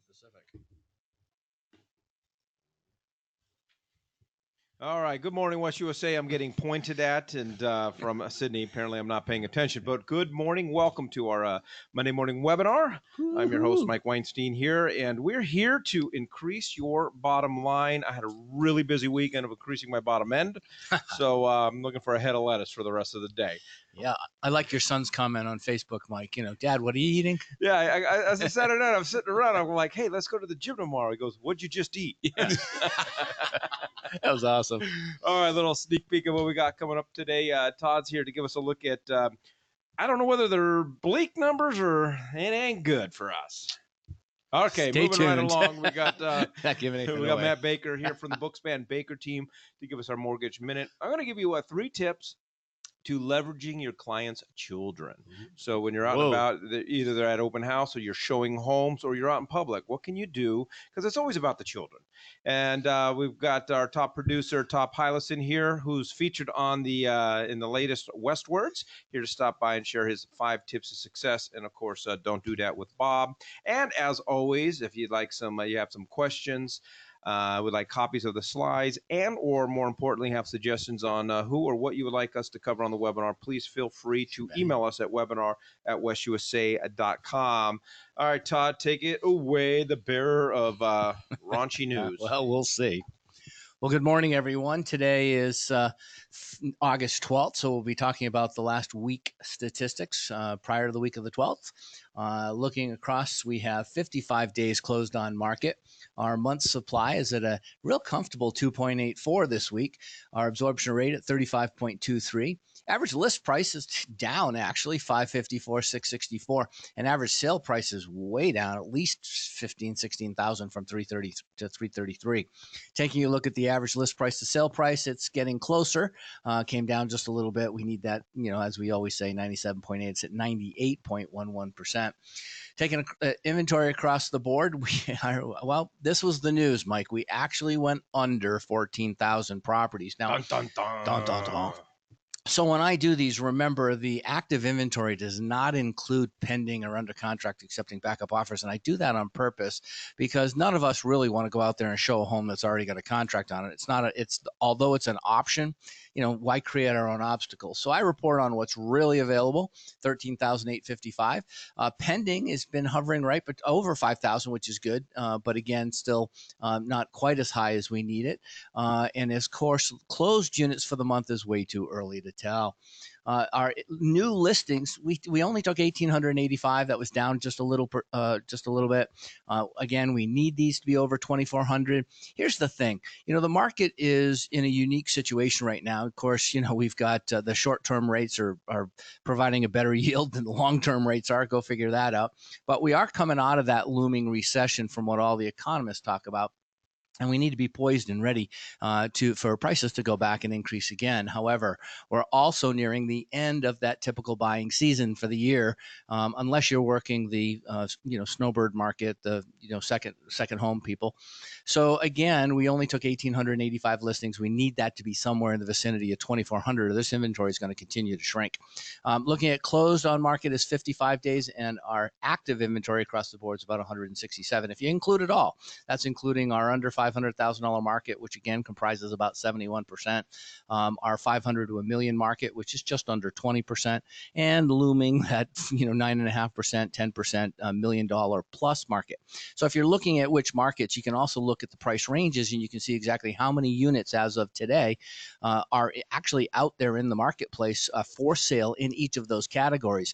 specific. All right. Good morning, West USA. I'm getting pointed at, and from Sydney, apparently I'm not paying attention. But good morning. Welcome to our Monday morning webinar. I'm your host, Mike Weinstein here, and we're here to increase your bottom line. I had a really busy weekend of increasing my bottom end, so I'm looking for a head of lettuce for the rest of the day. Yeah, I like your son's comment on Facebook, Mike. Dad, what are you eating? Yeah, as a Saturday night, I'm sitting around. I'm like, hey, let's go to the gym tomorrow. He goes, what'd you just eat? Yeah. That was awesome. All right, little sneak peek of what we got coming up today. Todd's here to give us a look at, I don't know whether they're bleak numbers or it ain't good for us. Okay, Stay moving tuned. right along, we got Not giving anything we got away. Matt Baker here from the Bookspan Baker team to give us our mortgage minute. I'm going to give you 3 tips to leveraging your clients' children. So when you're out and about, either they're at open house or you're showing homes or you're out in public, what can you do? Because it's always about the children. And we've got our top producer, Todd Heilesen here, who's featured on the in the latest Westwards, here to stop by and share his 5 tips of success. And of course, Don't Do That with Bob. And as always, if you'd like you have some questions, would like copies of the slides, and or more importantly have suggestions on who or what you would like us to cover on the webinar, please feel free to email us at webinar@westusa.com. All right, Todd, take it away, the bearer of raunchy news. Well, we'll see. Well, good morning, everyone. Today is August 12th, so we'll be talking about the last week statistics prior to the week of the 12th. Looking across, we have 55 days closed on market. Our month supply is at a real comfortable 2.84 this week. Our absorption rate at 35.23. Average list price is down, actually, 554, 664. And average sale price is way down, at least 16,000 from 330 to 333. Taking a look at the average list price to sale price, it's getting closer. Came down just a little bit. We need that, as we always say, 97.8. It's at 98.11%. Taking inventory across the board, this was the news, Mike. We actually went under 14,000 properties. Now, dun, dun, dun. Dun, dun, dun. So when I do these, remember the active inventory does not include pending or under contract accepting backup offers. And I do that on purpose because none of us really want to go out there and show a home that's already got a contract on it. Although it's an option, why create our own obstacles? So I report on what's really available, 13,855. Pending has been hovering right but over 5,000, which is good. But again, still not quite as high as we need it. And of course, closed units for the month is way too early to tell. Our new listings, we only took 1,885. That was down just a little bit. Again, we need these to be over 2,400. Here's the thing, the market is in a unique situation right now. Of course, we've got the short-term rates are providing a better yield than the long-term rates are. Go figure that out. But we are coming out of that looming recession from what all the economists talk about. And we need to be poised and ready for prices to go back and increase again. However, we're also nearing the end of that typical buying season for the year, unless you're working the snowbird market, the second home people. So again, we only took 1,885 listings. We need that to be somewhere in the vicinity of 2,400. This inventory is going to continue to shrink. Looking at closed on market is 55 days, and our active inventory across the board is about 167. If you include it all, that's including our under $500,000 market, which again comprises about 71%, our 500 to $1 million market, which is just under 20%, and looming at 9.5%, 10% $1 million plus market. So if you're looking at which markets, you can also look at the price ranges, and you can see exactly how many units as of today are actually out there in the marketplace for sale in each of those categories.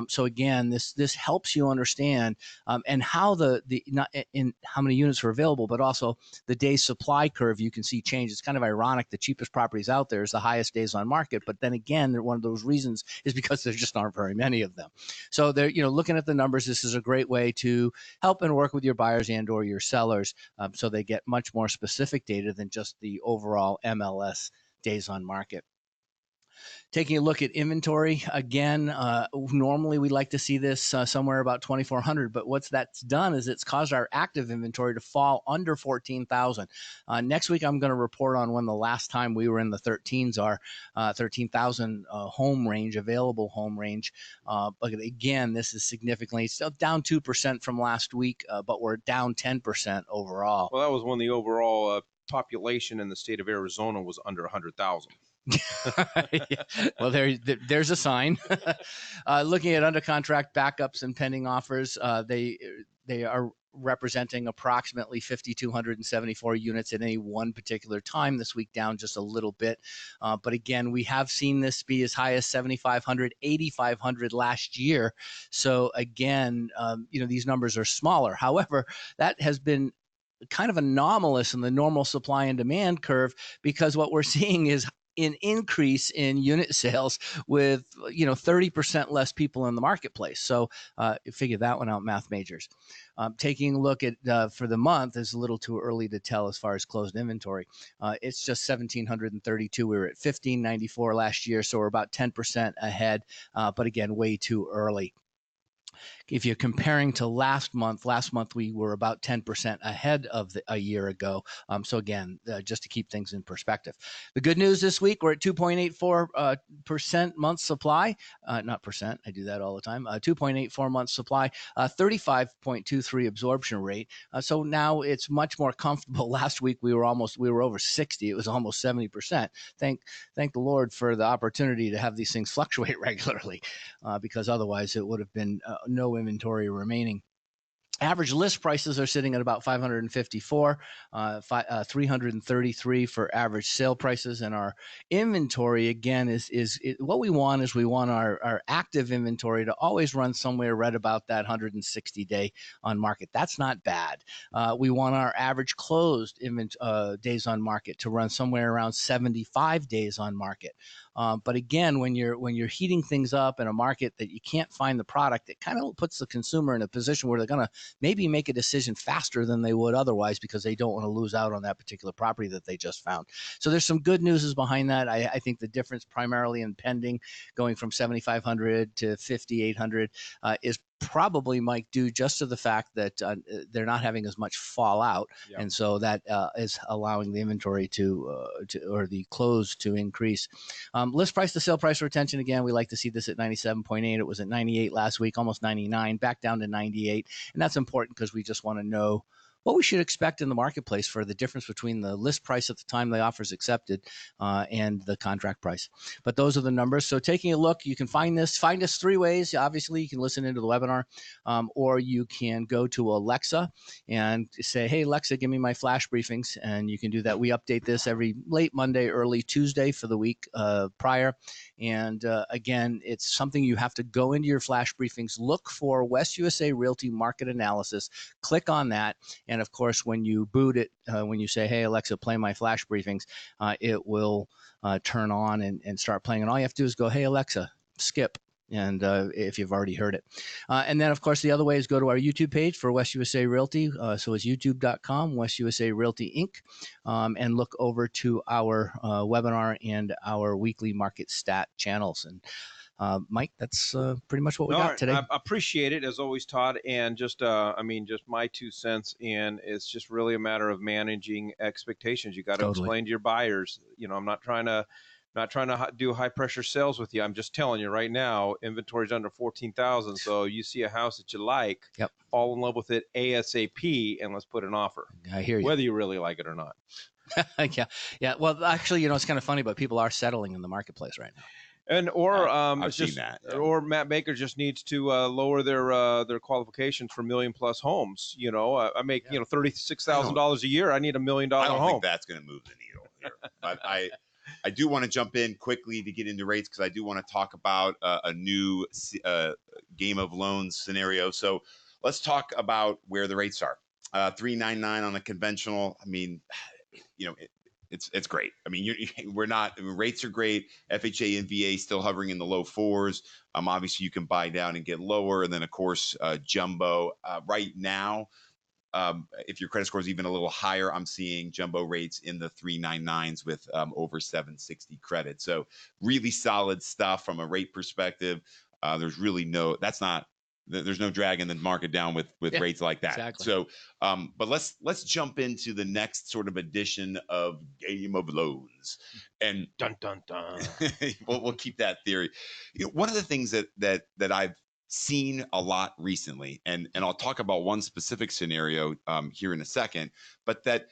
So again, this helps you understand and how how many units are available, but also the day supply curve you can see change. It's kind of ironic. The cheapest properties out there is the highest days on market. But then again, one of those reasons is because there just aren't very many of them. So they're, looking at the numbers, this is a great way to help and work with your buyers and or your sellers so they get much more specific data than just the overall MLS days on market. Taking a look at inventory again, normally we like to see this somewhere about 2,400, but what's that's done is it's caused our active inventory to fall under 14,000. Next week, I'm going to report on when the last time we were in the 13s are, 13,000 home range, available home range. But again, this is significantly still down 2% from last week, but we're down 10% overall. Well, that was when the overall population in the state of Arizona was under 100,000. Well, there's a sign. Looking at under contract backups and pending offers, they are representing approximately 5,274 units at any one particular time this week, down just a little bit. But again, we have seen this be as high as 7,500, 8,500 last year. So again, these numbers are smaller. However, that has been kind of anomalous in the normal supply and demand curve, because what we're seeing is an increase in unit sales with 30% less people in the marketplace. So figure that one out, math majors. Taking a look at for the month is a little too early to tell as far as closed inventory. It's just 1,732. We were at 1,594 last year, so we're about 10% ahead, but again, way too early. If you're comparing to last month we were about 10% ahead of a year ago. So again, just to keep things in perspective. The good news this week, we're at 2.84% month supply. Not percent, I do that all the time. 2.84 month supply, 35.23 absorption rate. So now it's much more comfortable. Last week we were over 60. It was almost 70%. Thank the Lord for the opportunity to have these things fluctuate regularly, because otherwise it would have been no inventory remaining. Average list prices are sitting at about 554, 333 for average sale prices, and our inventory again is what we want is we want our active inventory to always run somewhere right about that 160 day on market. That's not bad. We want our average closed days on market to run somewhere around 75 days on market. But again, when you're heating things up in a market that you can't find the product, it kind of puts the consumer in a position where they're going to maybe make a decision faster than they would otherwise, because they don't want to lose out on that particular property that they just found. So there's some good news behind that. I think the difference primarily in pending going from 7,500 to 5,800 is probably, Mike, due just to the fact that they're not having as much fallout. Yep. And so that is allowing the inventory or the close to increase. List price to sale price retention, again, we like to see this at 97.8. It was at 98 last week, almost 99, back down to 98. And that's important because we just want to know what we should expect in the marketplace for the difference between the list price at the time the offer is accepted and the contract price. But those are the numbers. So taking a look, you can find us three ways. Obviously, you can listen into the webinar, or you can go to Alexa and say, hey, Alexa, give me my flash briefings. And you can do that. We update this every late Monday, early Tuesday for the week prior. And again, it's something you have to go into your flash briefings, look for West USA Realty Market Analysis, click on that. And of course, when you boot it, when you say, hey, Alexa, play my flash briefings, it will turn on and start playing. And all you have to do is go, hey, Alexa, skip. And if you've already heard it. And then, of course, the other way is go to our YouTube page for West USA Realty. So it's youtube.com, West USA Realty Inc. And look over to our webinar and our weekly market stat channels. And Mike, that's pretty much what we got today. I appreciate it, as always, Todd. And just my 2 cents. And it's just really a matter of managing expectations. You got to explain to your buyers, I'm not trying to do high pressure sales with you. I'm just telling you right now, inventory's under 14,000. So you see a house that you like, yep, fall in love with it ASAP, and let's put an offer. I hear you. Whether you really like it or not. Yeah. Well, actually, it's kind of funny, but people are settling in the marketplace right now. And I've seen that. Yeah. Or Matt Baker just needs to lower their qualifications for $1 million+ homes. I make $36,000 a year. I need $1 million home. I don't think that's going to move the needle here. But I do want to jump in quickly to get into rates, because I do want to talk about a new game of loans scenario. So let's talk about where the rates are. 3.99 on the conventional. I mean, it's great. I mean, rates are great. FHA and VA still hovering in the low 4s. Obviously, you can buy down and get lower. And then, of course, jumbo right now, if your credit score is even a little higher, I'm seeing jumbo rates in the 399s with over 760 credit. So really solid stuff from a rate perspective. There's really there's no dragging the market down with rates like that. Exactly. So, but let's jump into the next sort of edition of Game of Loans, and Dun dun dun. we'll keep that theory. One of the things that I've seen a lot recently, and I'll talk about one specific scenario here in a second, but that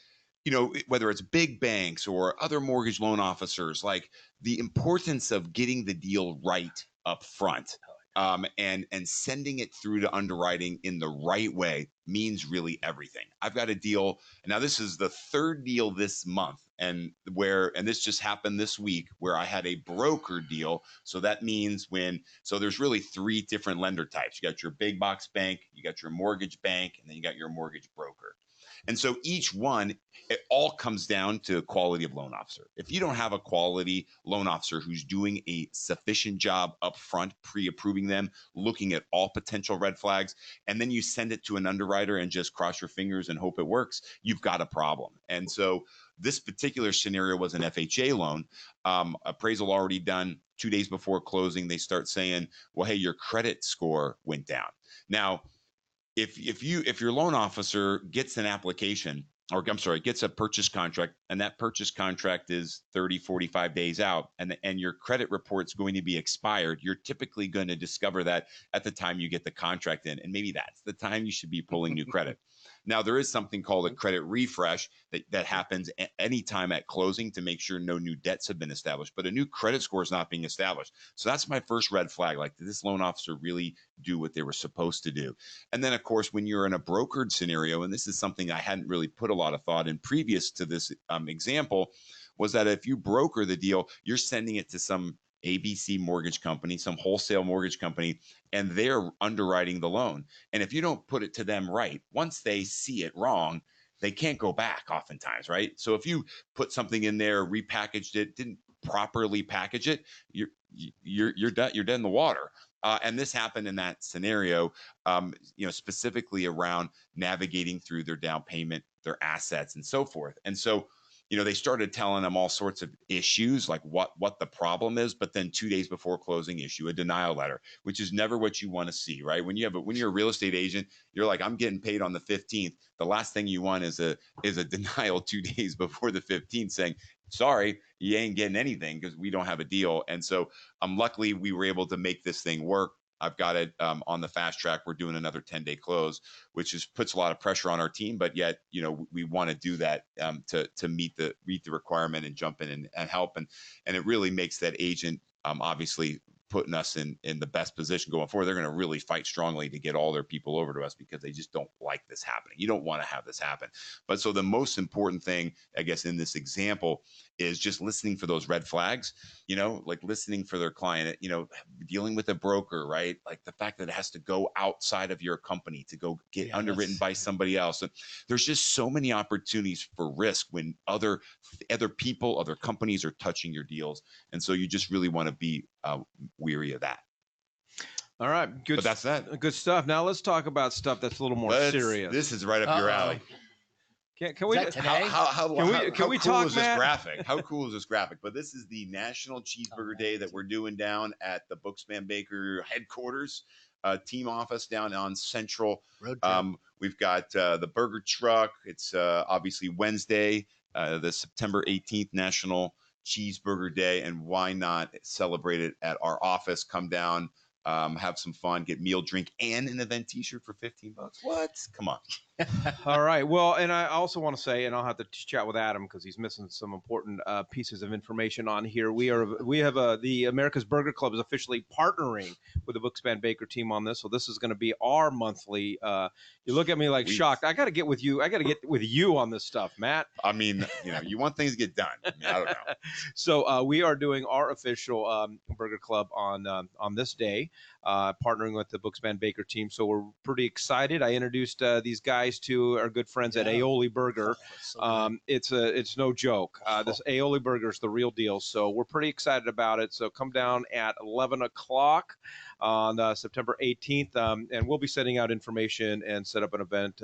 whether it's big banks or other mortgage loan officers, like the importance of getting the deal right up front. And sending it through to underwriting in the right way means really everything. I've got a deal. Now, this is the third deal this month, and this just happened this week, where I had a broker deal. So that means so there's really three different lender types. You got your big box bank, you got your mortgage bank, and then you got your mortgage broker. And so each one, it all comes down to quality of loan officer. If you don't have a quality loan officer who's doing a sufficient job up front, pre-approving them, looking at all potential red flags, and then you send it to an underwriter and just cross your fingers and hope it works, you've got a problem. And so this particular scenario was an FHA loan, appraisal already done. 2 days before closing, they start saying, well, hey, your credit score went down. Now, if your loan officer gets an application, or I'm sorry, gets a purchase contract, and that purchase contract is 30, 45 days out, and your credit report's going to be expired, you're typically going to discover that at the time you get the contract in, and maybe that's the time you should be pulling new credit. Now, there is something called a credit refresh that happens anytime at closing to make sure no new debts have been established, but a new credit score is not being established. So that's my first red flag. Like, did this loan officer really do what they were supposed to do? And then, of course, when you're in a brokered scenario, and this is something I hadn't really put a lot of thought in previous to this example, was that if you broker the deal, you're sending it to some ABC mortgage company, some wholesale mortgage company, and they're underwriting the loan. And if you don't put it to them right, once they see it wrong, they can't go back oftentimes, right? So if you put something in there, repackaged it, didn't properly package it, you're dead in the water. And this happened in that scenario, specifically around navigating through their down payment, their assets, and so forth. And so, they started telling them all sorts of issues, like what the problem is, but then 2 days before closing, issue a denial letter, which is never what you want to see, right? When you're a real estate agent, you're like, I'm getting paid on the 15th. The last thing you want is a denial 2 days before the 15th saying, sorry, you ain't getting anything because we don't have a deal. And so luckily we were able to make this thing work. I've got it on the fast track. We're doing another 10-day close, which puts a lot of pressure on our team. But yet, we want to do that to meet the requirement and jump in and help. And it really makes that agent obviously putting us in the best position going forward. They're going to really fight strongly to get all their people over to us because they just don't like this happening. You don't want to have this happen. But so the most important thing, I guess, in this example is just listening for those red flags, like listening for their client, dealing with a broker, right? Like the fact that it has to go outside of your company to go get underwritten by somebody else. And there's just so many opportunities for risk when other people, other companies are touching your deals. And so you just really want to be weary of that. All right. Good. But that's that. Good stuff. Now let's talk about stuff that's a little more serious. This is right up your alley. Can we today? How can cool we talk, is this Matt? graphic? How cool is this graphic? But this is the National Cheeseburger Day that we're doing down at the Bookspan Baker headquarters, team office down on Central. We've got the burger truck. It's obviously Wednesday, the September 18th National Cheeseburger Day, and why not celebrate it at our office? Come down, have some fun, get meal, drink, and an event T-shirt for $15. What? Come on. All right. Well, and I also want to say, and I'll have to chat with Adam because he's missing some important pieces of information on here. We have the America's Burger Club is officially partnering with the Bookspan Baker team on this. So this is going to be our monthly. You look at me like shocked. I got to get with you. I got to get with you on this stuff, Matt. I mean, you want things to get done. I don't know. So we are doing our official Burger Club on this day, partnering with the Bookspan Baker team. So we're pretty excited. I introduced these guys nice to our good friends at Aioli Burger. It's no joke. This Aioli Burger is the real deal. So we're pretty excited about it. So come down at 11 o'clock on September 18th, and we'll be sending out information and set up an event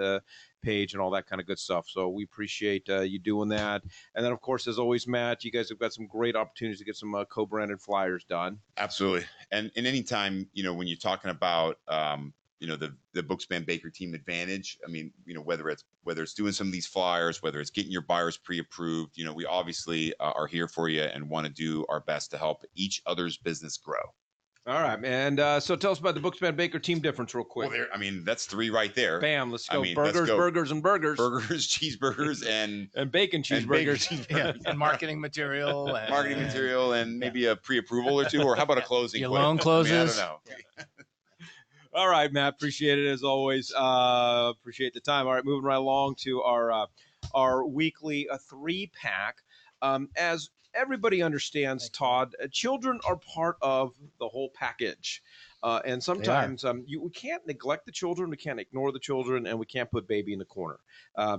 page and all that kind of good stuff. So we appreciate you doing that. And then, of course, as always, Matt, you guys have got some great opportunities to get some co-branded flyers done. Absolutely. And anytime, when you're talking about, the Bookspan Baker Team advantage, I mean, whether it's doing some of these flyers, whether it's getting your buyers pre-approved, we obviously are here for you and want to do our best to help each other's business grow. All right, and so tell us about the Bookspan Baker Team difference real quick. Well, that's 3 right there. Bam, let's go. Burgers, burgers, and burgers. Burgers, cheeseburgers, and bacon cheeseburgers. And marketing material. And maybe a pre-approval or two, or how about a closing? Your loan closes. I don't know. All right, Matt, appreciate it as always. Appreciate the time. All right, moving right along to our weekly 3-pack. As everybody understands, Todd, children are part of the whole package. And sometimes we can't neglect the children, we can't ignore the children, and we can't put baby in the corner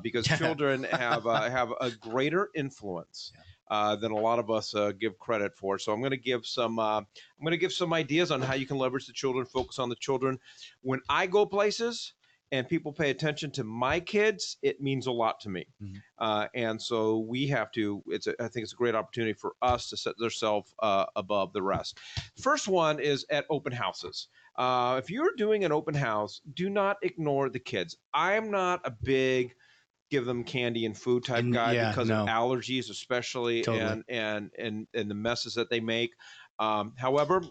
because children have a greater influence than a lot of us give credit for. So I'm going to give some ideas on how you can leverage the children, focus on the children. When I go places and people pay attention to my kids, it means a lot to me. Mm-hmm. And so we have to, I think it's a great opportunity for us to set ourselves above the rest. First one is at open houses. If you're doing an open house, do not ignore the kids. I'm not a big give them candy and food type guy because of allergies, especially, and the messes that they make. However,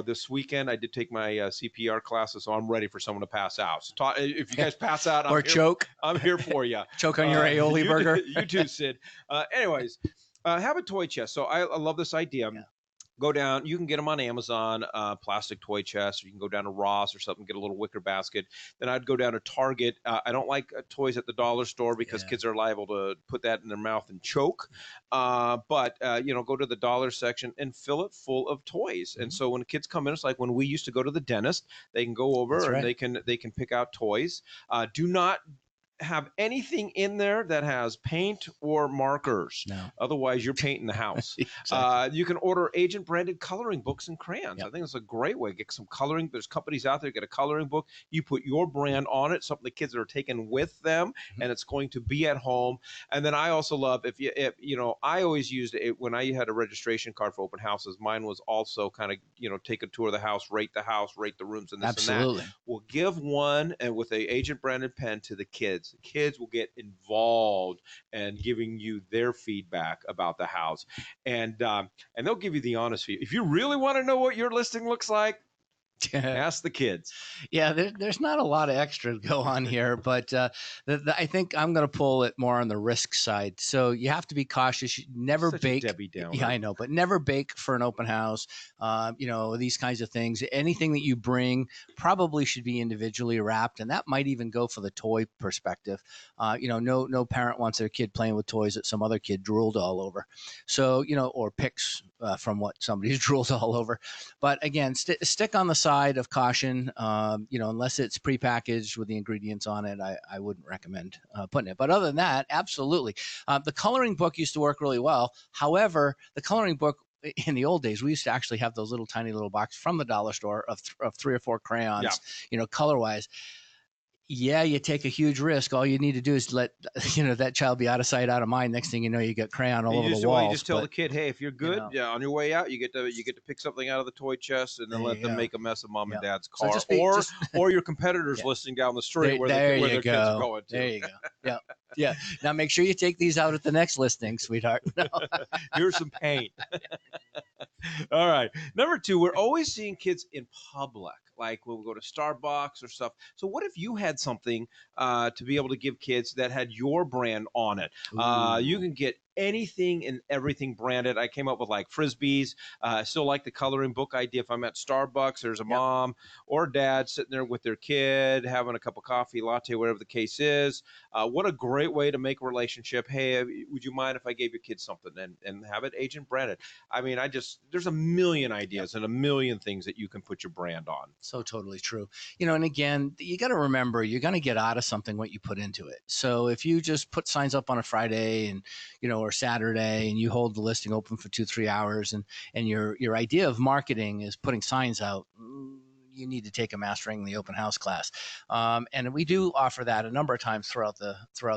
this weekend I did take my CPR classes, so I'm ready for someone to pass out. So if you guys pass out choke, I'm here for you. Choke on your aioli burger. You too, Sid. Anyways, have a toy chest. So I love this idea. Yeah. Go down. You can get them on Amazon, plastic toy chest. Or you can go down to Ross or something, get a little wicker basket. Then I'd go down to Target. I don't like toys at the dollar store because kids are liable to put that in their mouth and choke. But go to the dollar section and fill it full of toys. Mm-hmm. And so when kids come in, it's like when we used to go to the dentist. They can go over and they can pick out toys. Do not have anything in there that has paint or markers. No. Otherwise, you're painting the house. Exactly. You can order agent-branded coloring books and crayons. Yep. I think it's a great way. Get some coloring. There's companies out there, get a coloring book. You put your brand on it, something the kids are taking with them, and it's going to be at home. And then I also love, I always used it when I had a registration card for open houses. Mine was also kind of, take a tour of the house, rate the rooms, and this and that. We'll give one and with a agent-branded pen to the kids. The kids will get involved and giving you their feedback about the house, and they'll give you the honest feedback. If you really want to know what your listing looks like, ask the kids. Yeah, there's not a lot of extra to go on here, but I think I'm going to pull it more on the risk side. So you have to be cautious. You never bake. Debbie Downer. Yeah, I know, but never bake for an open house. These kinds of things. Anything that you bring probably should be individually wrapped, and that might even go for the toy perspective. No parent wants their kid playing with toys that some other kid drooled all over. So or picks from what somebody's drooled all over. But again, stick on the side of caution. Unless it's prepackaged with the ingredients on it, I wouldn't recommend putting it. But other than that, absolutely. The coloring book used to work really well. However, the coloring book in the old days, we used to actually have those little tiny little boxes from the dollar store of 3 or 4 crayons, color wise. Yeah, you take a huge risk. All you need to do is let that child be out of sight, out of mind. Next thing you know, you get crayon all over the walls. You just tell the kid, hey, if you're good, on your way out, you get to pick something out of the toy chest and then let them make a mess of mom and dad's car, or your competitors listening down the street where their kids are going to. There you go. Yeah. Now make sure you take these out at the next listing, sweetheart. Here's some paint. All right. Number 2, we're always seeing kids in public. Like when we go to Starbucks or stuff. So what if you had something to be able to give kids that had your brand on it? You can get anything and everything branded. I came up with like Frisbees. I still like the coloring book idea. If I'm at Starbucks, there's a mom or dad sitting there with their kid, having a cup of coffee, latte, whatever the case is. What a great way to make a relationship. Hey, would you mind if I gave your kid something, and have it agent branded? I mean, there's a million ideas and a million things that you can put your brand on. So totally true. And again, you got to remember, you're going to get out of something what you put into it. So if you just put signs up on a Friday and, or Saturday, and you hold the listing open for 2-3 hours, and your idea of marketing is putting signs out, you need to take a mastering the open house class. And we do offer that a number of times throughout the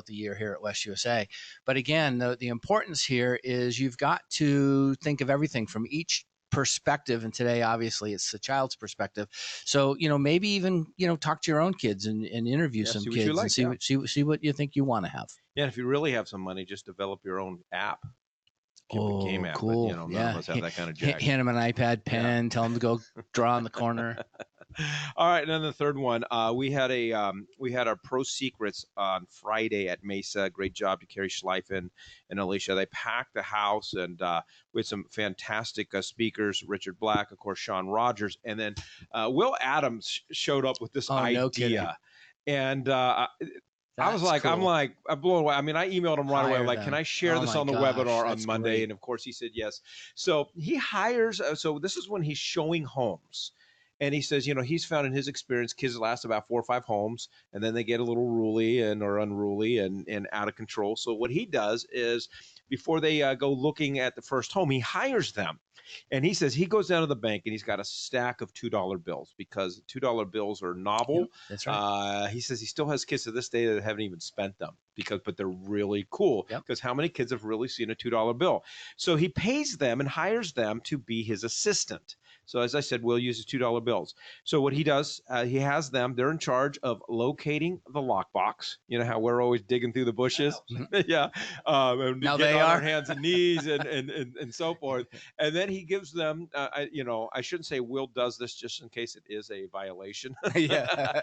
year here at West USA. But again, the importance here is you've got to think of everything from each perspective, and today obviously it's the child's perspective. So maybe even talk to your own kids and interview some kids and see what you think you want to have. Yeah, if you really have some money, just develop your own app. Game app, cool. But, none of us have that kind of jack. Hand them an iPad pen, tell them to go draw in the corner. All right, and then the third one, we had our Pro Secrets on Friday at Mesa. Great job to Carrie Schleifen and Alicia. They packed the house, and with some fantastic speakers, Richard Black, of course, Sean Rogers, and then Will Adams showed up with this idea. No kidding. And I was like, cool. I'm blown away. I mean, I emailed him right away. Like, can I share this on the webinar on Monday? Great. And of course he said yes. So he hires, so this is when he's showing homes. And he says, he's found in his experience, kids last about 4 or 5 homes, and then they get a little or unruly and out of control. So what he does is, before they go looking at the first home, he hires them. And he says he goes down to the bank and he's got a stack of $2 bills, because $2 bills are novel. Yep, that's right. He says he still has kids to this day that haven't even spent them, but they're really cool. Because how many kids have really seen a $2 bill? So he pays them and hires them to be his assistant. So as I said, Will uses $2 bills. So what he does, he has them. They're in charge of locating the lockbox. You know how we're always digging through the bushes. Yeah. And now they are on our hands and knees and so forth. And then he gives them. I shouldn't say Will does this just in case it is a violation. Yeah.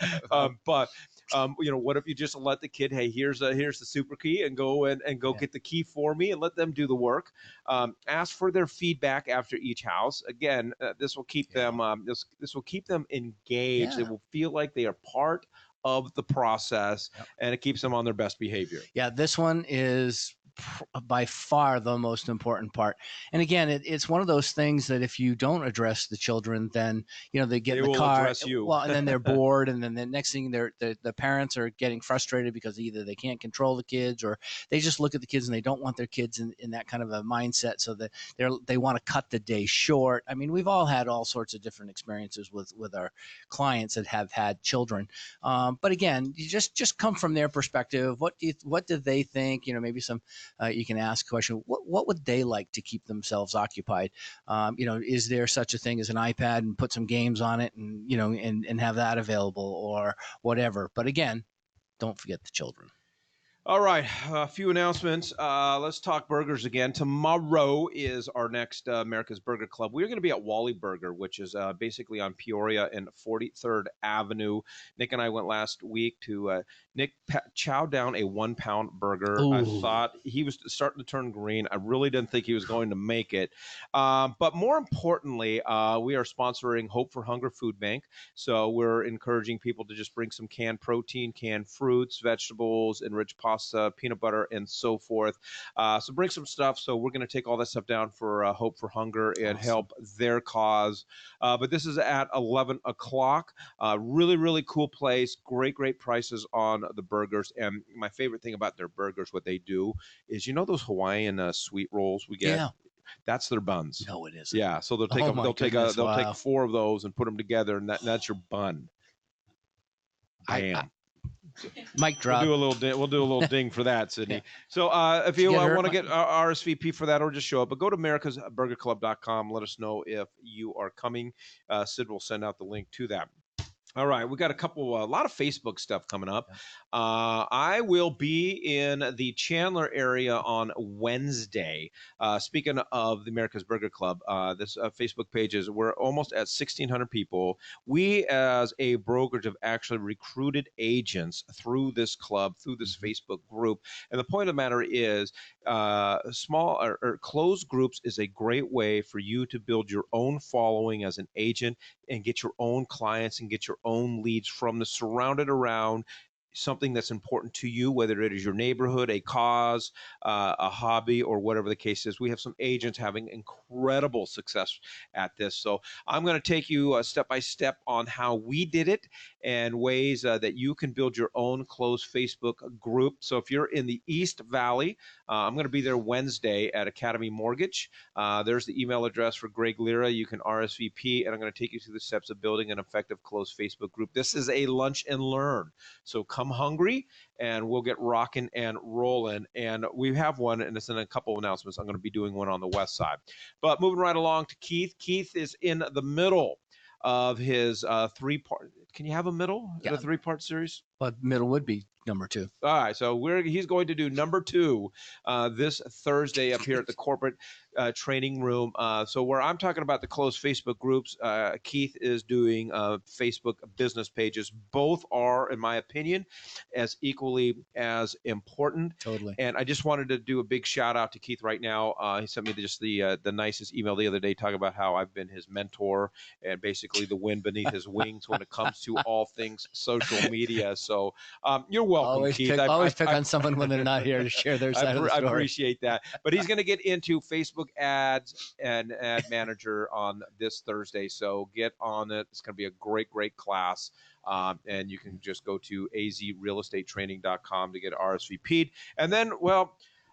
But what if you just let the kid? Hey, here's the super key, and go get the key for me, and let them do the work. Ask for their feedback after each house. Again, this will keep them this will keep them engaged. They will feel like they are part of the process, and it keeps them on their best behavior. Yeah, this one is by far the most important part. And again, it's one of those things that if you don't address the children, then they get in the car. Address you. Well, and then they're bored, and then the next thing the parents are getting frustrated because either they can't control the kids, or they just look at the kids and they don't want their kids in that kind of a mindset, so that they want to cut the day short. I mean, we've all had all sorts of different experiences with our clients that have had children. But again, you just come from their perspective. What did they think? Maybe some. You can ask a question, what would they like to keep themselves occupied? Is there such a thing as an iPad, and put some games on it, and, and have that available, or whatever. But again, don't forget the children. All right, a few announcements. Let's talk burgers again. Tomorrow is our next America's Burger Club. We're going to be at Wally Burger, which is basically on Peoria and 43rd Avenue. Nick and I went last week to Nick chowed down a 1-pound burger. Ooh. I thought he was starting to turn green. I really didn't think he was going to make it. But more importantly, we are sponsoring Hope for Hunger Food Bank. So we're encouraging people to just bring some canned protein, canned fruits, vegetables, enriched pasta, peanut butter, and so forth. So bring some stuff. So we're going to take all that stuff down for Hope for Hunger and help their cause. But this is at 11 o'clock. Really, really cool place. Great prices on the burgers. And my favorite thing about their burgers, what they do is, those Hawaiian sweet rolls we get? Yeah. That's their buns. No, it isn't. Yeah. So they'll take take 4 of those and put them together, and that's your bun. Bam. Mic drop. We'll do a little ding for that, Sydney. Yeah. So if you want to get RSVP for that, or just show up, but go to americasburgerclub.com. Let us know if you are coming. Sid will send out the link to that. All right, we got a lot of Facebook stuff coming up. I will be in the Chandler area on Wednesday. Speaking of the America's Burger Club, this Facebook page we're almost at 1,600 people. We, as a brokerage, have actually recruited agents through this club, through this Facebook group. And the point of the matter is, small or closed groups is a great way for you to build your own following as an agent and get your own clients and get your own leads from the surrounded around something that's important to you, whether it is your neighborhood, a cause, a hobby, or whatever the case is. We have some agents having incredible success at this. So I'm going to take you step by step on how we did it and ways that you can build your own closed Facebook group. So if you're in the East Valley, I'm going to be there Wednesday at Academy Mortgage. There's the email address for Greg Lira. You can RSVP, and I'm going to take you through the steps of building an effective closed Facebook group. This is a lunch and learn. So come hungry, and we'll get rocking and rolling. And we have one, and it's in a couple of announcements. I'm going to be doing one on the west side. But moving right along to Keith. Keith is in the middle of his three-part. Can you have a middle in a three-part series? But middle would be number 2. All right, so he's going to do number 2 this Thursday up here at the corporate training room. So where I'm talking about the closed Facebook groups, Keith is doing Facebook business pages. Both are, in my opinion, as equally as important. Totally. And I just wanted to do a big shout out to Keith right now. He sent me just the nicest email the other day talking about how I've been his mentor and basically the wind beneath his wings when it comes to all things social media. So you're welcome, Keith. Always pick on someone when they're not here to share their side of the story. I appreciate that. But he's going to get into Facebook ads and ad manager on this Thursday. So get on it. It's going to be a great, great class. And you can just go to azrealestatetraining.com to get RSVP'd. And then,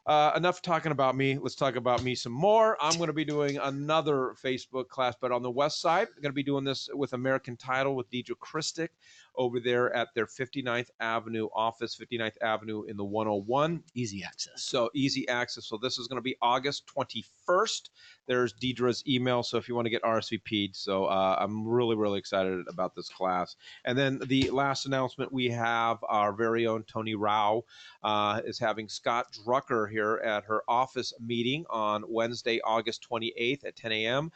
enough talking about me. Let's talk about me some more. I'm going to be doing another Facebook class, but on the west side. I'm going to be doing this with American Title with Deidre Christic over there at their 59th Avenue office, 59th Avenue in the 101. Easy access. So easy access. So this is going to be August 21st. There's Deidre's email, so if you want to get RSVP'd. So I'm really, really excited about this class. And then the last announcement we have, our very own Tony Rao is having Scott Drucker here at her office meeting on Wednesday, August 28th at 10 a.m.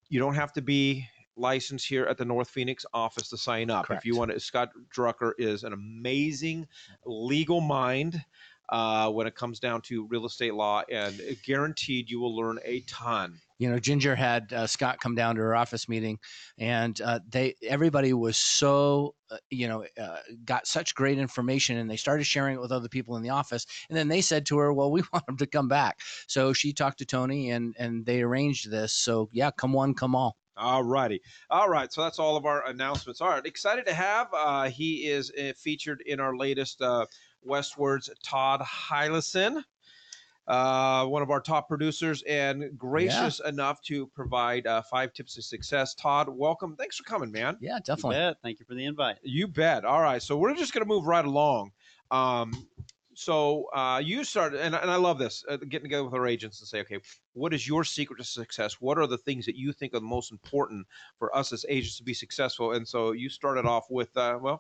You don't have to be licensed here at the North Phoenix office to sign up. Correct. If you want to, Scott Drucker is an amazing legal mind when it comes down to real estate law, and guaranteed you will learn a ton. You know, Ginger had Scott come down to her office meeting, and everybody was so, got such great information, and they started sharing it with other people in the office. And then they said to her, well, we want him to come back. So she talked to Tony, and they arranged this. So, yeah, come one, come all. All righty. All right. So that's all of our announcements. All right. Excited to have. He is featured in our latest Westward's Todd Heilesen, one of our top producers, and gracious enough to provide 5 tips of success. Todd, welcome. Thanks for coming, man. Yeah, definitely. You bet. Thank you for the invite. You bet. All right. So we're just going to move right along. So you started, and I love this, getting together with our agents and say, okay, what is your secret to success? What are the things that you think are the most important for us as agents to be successful? And so you started off with,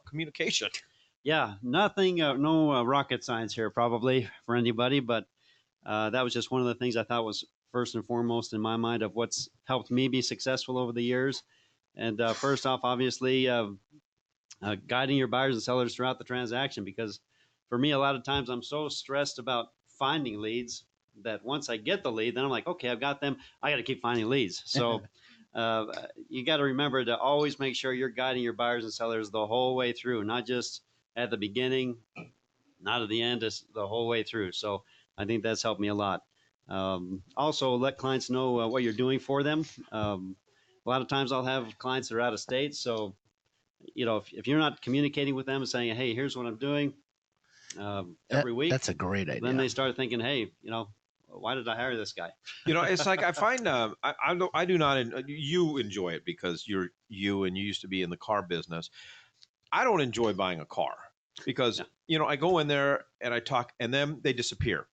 communication. Yeah, nothing, no rocket science here probably for anybody, but that was just one of the things I thought was first and foremost in my mind of what's helped me be successful over the years. And first off, obviously, guiding your buyers and sellers throughout the transaction, because for me, a lot of times I'm so stressed about finding leads that once I get the lead, then I'm like, okay, I've got them. I got to keep finding leads. So you got to remember to always make sure you're guiding your buyers and sellers the whole way through, not just at the beginning, not at the end, just the whole way through. So I think that's helped me a lot. Also, let clients know what you're doing for them. A lot of times I'll have clients that are out of state. So, if you're not communicating with them and saying, hey, here's what I'm doing, every week. That's a great idea. Then they start thinking, hey, why did I hire this guy? It's like I find I do not. You enjoy it because you're you and you used to be in the car business. I don't enjoy buying a car because I go in there and I talk and then they disappear,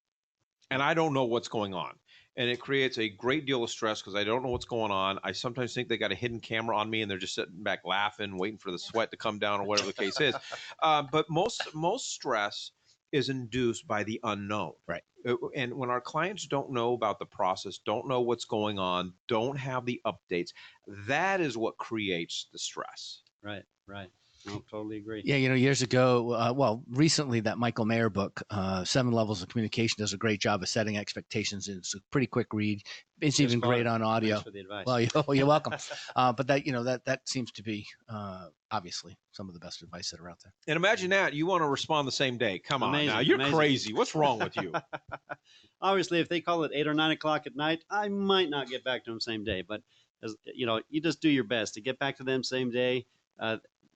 and I don't know what's going on. and it creates a great deal of stress because I don't know what's going on. I sometimes think they got a hidden camera on me and they're just sitting back laughing, waiting for the sweat to come down or whatever the case is. But most stress is induced by the unknown. Right. And when our clients don't know about the process, don't know what's going on, don't have the updates, that is what creates the stress. Right. No, totally agree. Yeah, years ago, well, recently that Michael Mayer book, 7 Levels of Communication, does a great job of setting expectations. It's a pretty quick read. It's even great on audio. Thanks for the advice. Well, you're welcome. But that seems to be obviously some of the best advice that are out there. And imagine that you want to respond the same day. Come on now, you're amazing. crazy. What's wrong with you? Obviously, if they call it 8 or 9 o'clock at night, I might not get back to them same day. But as you just do your best to get back to them same day.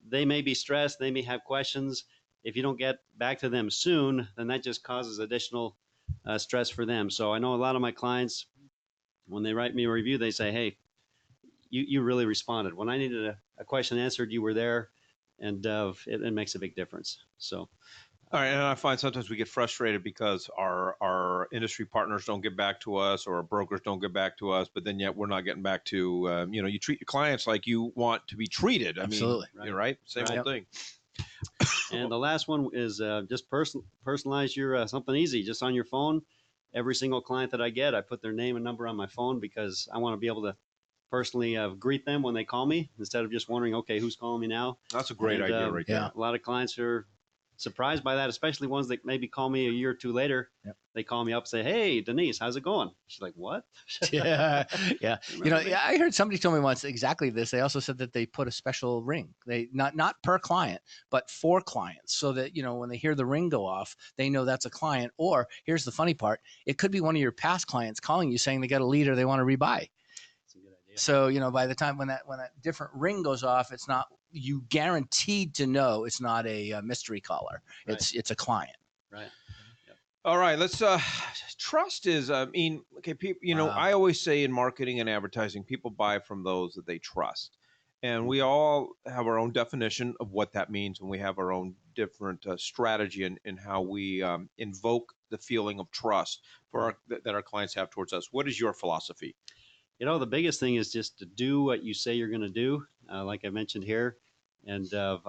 They may be stressed. They may have questions. If you don't get back to them soon, then that just causes additional stress for them. So I know a lot of my clients, when they write me a review, they say, hey, you really responded. When I needed a question answered, you were there, and it makes a big difference. So. All right, and I find sometimes we get frustrated because our industry partners don't get back to us, or our brokers don't get back to us, but then yet we're not getting back to, you treat your clients like you want to be treated. Absolutely. I mean, right? Same old thing. And the last one is just personalize your something easy, just on your phone. Every single client that I get, I put their name and number on my phone because I want to be able to personally greet them when they call me instead of just wondering, okay, who's calling me now? That's a great idea right there. A lot of clients are surprised by that, especially ones that maybe call me a year or two later. Yep. They call me up and say, hey, Denise, how's it going? She's like, what? Yeah. I heard somebody told me once exactly this. They also said that they put a special ring. They not per client, but for clients, so that when they hear the ring go off, they know that's a client. Or here's the funny part: it could be one of your past clients calling you saying they got a lead or they want to rebuy. That's a good idea. So by the time when that different ring goes off, it's not, you guaranteed to know it's not a mystery caller. Right. It's a client. Right. All right, let's trust is okay, people, I always say in marketing and advertising, people buy from those that they trust. And we all have our own definition of what that means, and we have our own different strategy in how we invoke the feeling of trust that our clients have towards us. What is your philosophy? The biggest thing is just to do what you say you're going to do, like I mentioned here. And part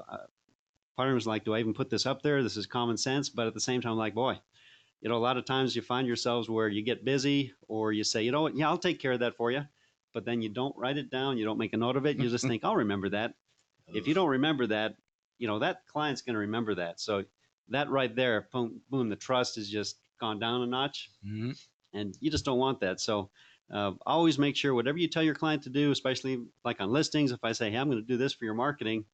of me is like, do I even put this up there? This is common sense. But at the same time, I'm like, boy, a lot of times you find yourselves where you get busy or you say, you know what, yeah, I'll take care of that for you. But then you don't write it down. You don't make a note of it. You just think, I'll remember that. If you don't remember that, that client's going to remember that. So that right there, boom, boom, the trust has just gone down a notch. Mm-hmm. And you just don't want that. So always make sure whatever you tell your client to do, especially like on listings, if I say, hey, I'm going to do this for your marketing,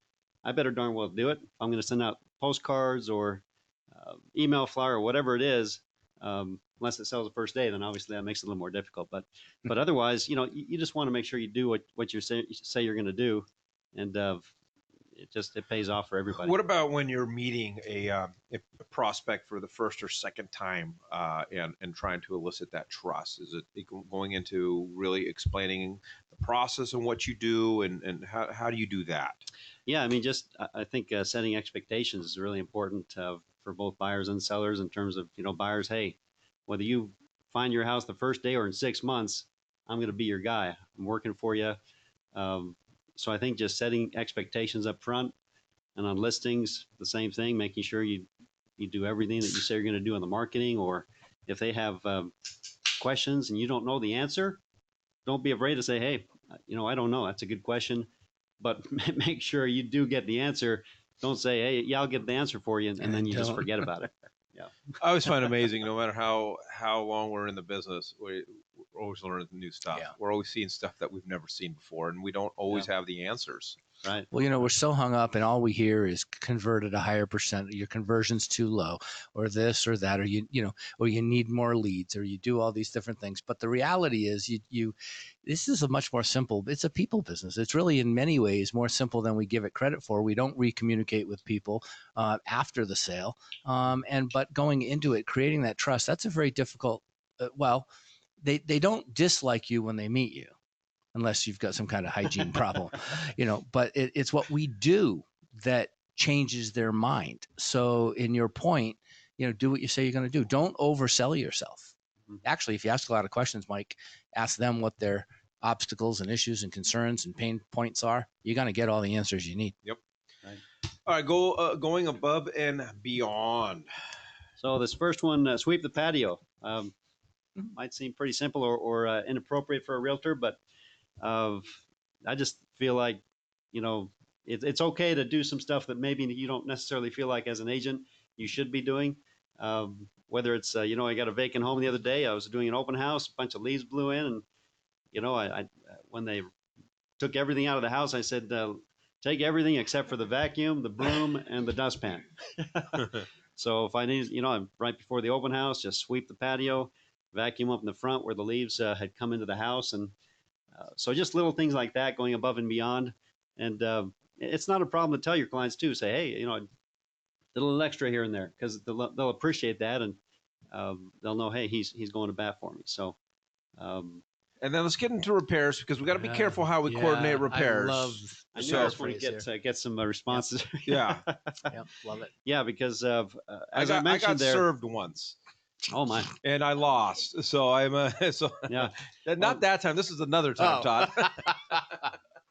I better darn well do it. If I'm going to send out postcards or email flyer or whatever it is, unless it sells the first day, then obviously that makes it a little more difficult. But otherwise, you just want to make sure you do what you say you're going to do, and it pays off for everybody. What about when you're meeting a prospect for the first or second time and trying to elicit that trust? Is it going into really explaining the process and what you do, and how do you do that? Yeah, I think setting expectations is really important for both buyers and sellers in terms of, buyers, hey, whether you find your house the first day or in 6 months, I'm going to be your guy. I'm working for you. So I think just setting expectations up front, and on listings, the same thing, making sure you do everything that you say you're going to do on the marketing, or if they have questions and you don't know the answer, don't be afraid to say, hey, I don't know. That's a good question. But make sure you do get the answer. Don't say, hey, yeah, I'll get the answer for you, and then you just forget about it. Yeah. I always find it amazing, no matter how long we're in the business, we're always learning new stuff. Yeah. We're always seeing stuff that we've never seen before, and we don't always have the answers. Right. Well, we're so hung up, and all we hear is convert at a higher percent. Your conversion's too low, or this or that, or or you need more leads, or you do all these different things. But the reality is, this is a much more simple. It's a people business. It's really, in many ways, more simple than we give it credit for. We don't recommunicate with people after the sale, but going into it, creating that trust, that's a very difficult. They don't dislike you when they meet you, unless you've got some kind of hygiene problem, but it's what we do that changes their mind. So in your point, do what you say you're going to do. Don't oversell yourself. actually, if you ask a lot of questions, Mike, ask them what their obstacles and issues and concerns and pain points are. You're going to get all the answers you need. Yep. Right. All right, going above and beyond. So this first one, sweep the patio. Might seem pretty simple or inappropriate for a realtor, but I just feel like, it's okay to do some stuff that maybe you don't necessarily feel like as an agent you should be doing. Whether it's, I got a vacant home the other day. I was doing an open house, a bunch of leaves blew in, and, I when they took everything out of the house, I said, take everything except for the vacuum, the broom, and the dustpan. So if I need, I'm right before the open house, just sweep the patio, vacuum up in the front where the leaves had come into the house. And so just little things like that, going above and beyond. And it's not a problem to tell your clients too, say, hey, a little extra here and there, because they'll appreciate that. And they'll know, hey, he's going to bat for me. So, and then let's get into repairs, because we got to be careful how we coordinate repairs. I knew I was going to get some responses. Yeah. Yep, love it. Yeah, because as I mentioned, I got served once. Oh my! And I lost. So I'm yeah. Not that time. This is another time, Todd.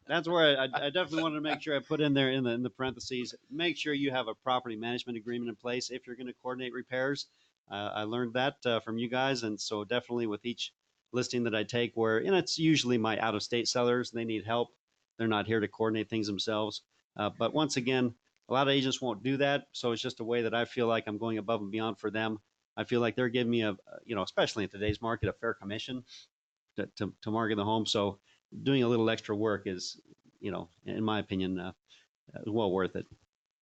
That's where I definitely wanted to make sure I put in there in the parentheses. Make sure you have a property management agreement in place if you're going to coordinate repairs. I learned that from you guys, and so definitely with each listing that I take, where it's usually my out-of-state sellers, they need help. They're not here to coordinate things themselves. But once again, a lot of agents won't do that. So it's just a way that I feel like I'm going above and beyond for them. I feel like they're giving me especially in today's market, a fair commission to market the home. So doing a little extra work is, in my opinion, well worth it.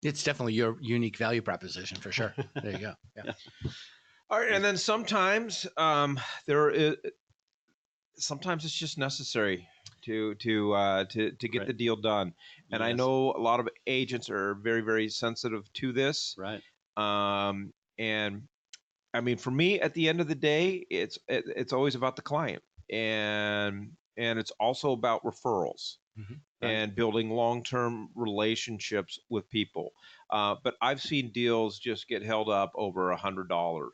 It's definitely your unique value proposition for sure. There you go. Yeah. All right. And then sometimes sometimes it's just necessary to get the deal done. And I know a lot of agents are very, very sensitive to this. Right. And I mean, for me, at the end of the day, it's always about the client, and it's also about referrals and building long-term relationships with people. But I've seen deals just get held up over $100.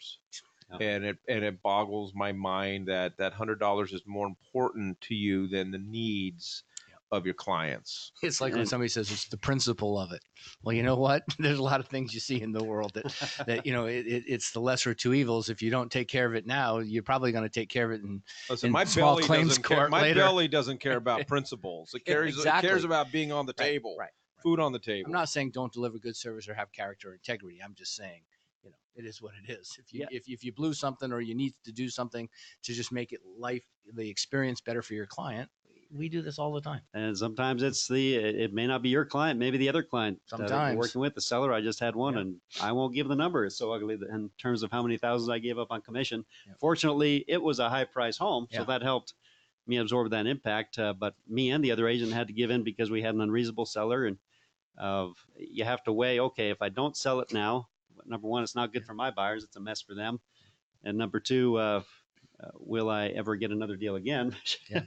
And it boggles my mind that $100 is more important to you than the needs of your clients. It's like when somebody says it's the principle of it. Well, you know what? There's a lot of things you see in the world that it's the lesser of two evils. If you don't take care of it now, you're probably going to take care of it in small claims court later. My belly doesn't care about principles. It cares about being on the table, right. Food on the table. I'm not saying don't deliver good service or have character or integrity. I'm just saying, it is what it is. If you blew something or you need to do something to just make the experience better for your client, we do this all the time. And sometimes it may not be your client, maybe the other client sometimes that you're working with, the seller. I just had one, and I won't give the number. It's so ugly in terms of how many thousands I gave up on commission. Fortunately, it was a high price home, so that helped me absorb that impact. But me and the other agent had to give in because we had an unreasonable seller, and you have to weigh, okay, if I don't sell it now, number one, it's not good for my buyers. It's a mess for them. And number two, will I ever get another deal again?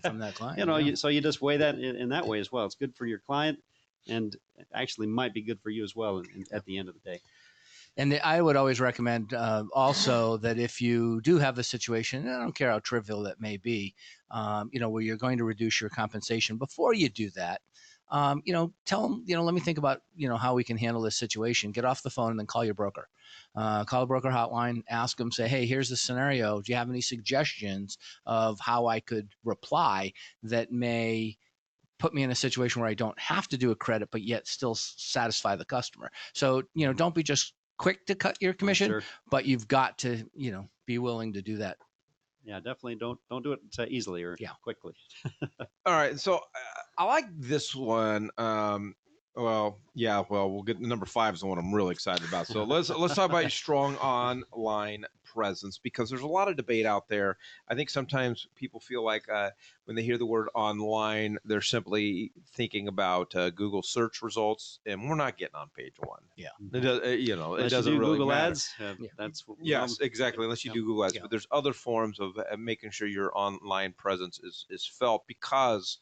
From that client. So you just weigh that in that way as well. It's good for your client, and actually might be good for you as well at the end of the day. And I would always recommend also that if you do have a situation, and I don't care how trivial that may be, where you're going to reduce your compensation, before you do that, tell them, let me think about, how we can handle this situation. Get off the phone and then call your broker. Call a broker hotline, ask them, say, hey, here's the scenario. Do you have any suggestions of how I could reply that may put me in a situation where I don't have to do a credit, but yet still satisfy the customer? So, don't be just quick to cut your commission, but you've got to, be willing to do that. Yeah, definitely don't do it easily or quickly. All right. So I like this one. We'll get number 5 is the one I'm really excited about. So let's talk about your strong online presence, because there's a lot of debate out there. I think sometimes people feel like when they hear the word online, they're simply thinking about Google search results, and we're not getting on page 1. Yeah, it does, it doesn't really Google matter. Ads. That's exactly. Unless you do Google Ads, but there's other forms of making sure your online presence is felt, because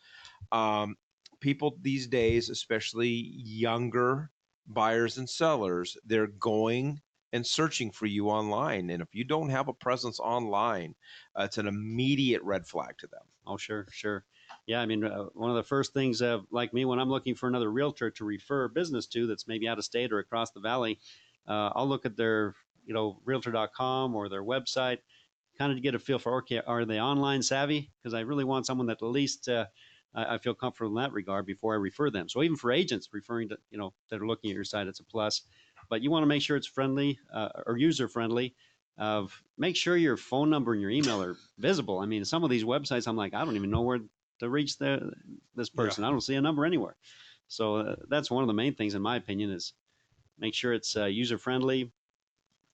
people these days, especially younger buyers and sellers, they're going and searching for you online. And if you don't have a presence online, it's an immediate red flag to them. Oh, sure, sure. Yeah, I mean, one of the first things, like me, when I'm looking for another realtor to refer business to that's maybe out of state or across the valley, I'll look at their, realtor.com or their website, kind of to get a feel for, okay, are they online savvy? Because I really want someone that at least I feel comfortable in that regard before I refer them. So even for agents referring to, that are looking at your site, it's a plus. But you want to make sure it's friendly or user friendly. Make sure your phone number and your email are visible. I mean, some of these websites, I'm like, I don't even know where to reach this person. I don't see a number anywhere. So that's one of the main things, in my opinion, is make sure it's user friendly,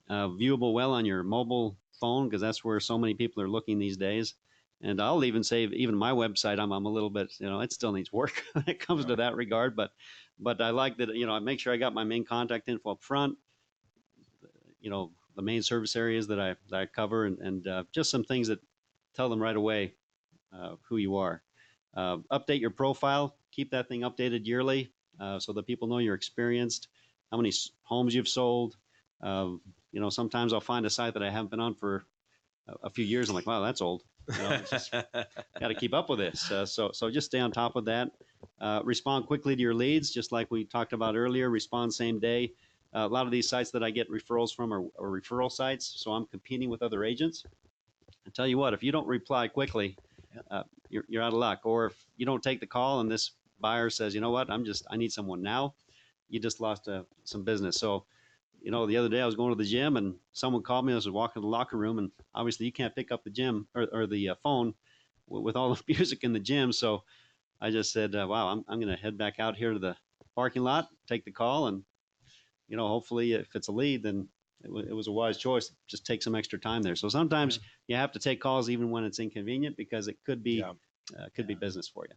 viewable well on your mobile phone, because that's where so many people are looking these days. And I'll even say, even my website, I'm a little bit, it still needs work when it comes to that regard. But I like that, I make sure I got my main contact info up front, the main service areas that I cover, and just some things that tell them right away who you are. Update your profile, keep that thing updated yearly, so that people know you're experienced, how many homes you've sold. Sometimes I'll find a site that I haven't been on for a few years. I'm like, wow, that's old. It's just got to keep up with this. So just stay on top of that. Respond quickly to your leads, just like we talked about earlier. Respond same day. A lot of these sites that I get referrals from are referral sites, so I'm competing with other agents. I tell you what, if you don't reply quickly, you're out of luck. Or if you don't take the call and this buyer says, you know what, I need someone now, you just lost some business. So, the other day I was going to the gym and someone called me. I was walking to the locker room, and obviously you can't pick up the gym or the phone with all the music in the gym. So I just said, wow, I'm going to head back out here to the parking lot, take the call, and hopefully if it's a lead, then it was a wise choice. Just take some extra time there. So sometimes you have to take calls even when it's inconvenient, because it could be be business for you.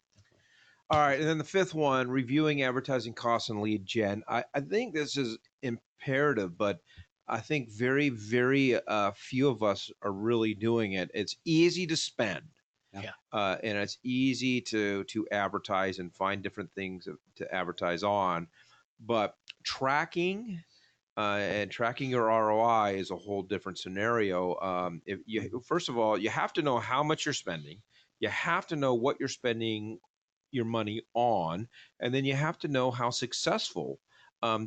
All right, and then the fifth one, reviewing advertising costs and lead gen. I think this is imperative, but I think very, very few of us are really doing it. It's easy to spend. And it's easy to advertise and find different things to advertise on, but tracking and tracking your ROI is a whole different scenario. First of all, you have to know how much you're spending. You have to know what you're spending your money on, and then you have to know how successful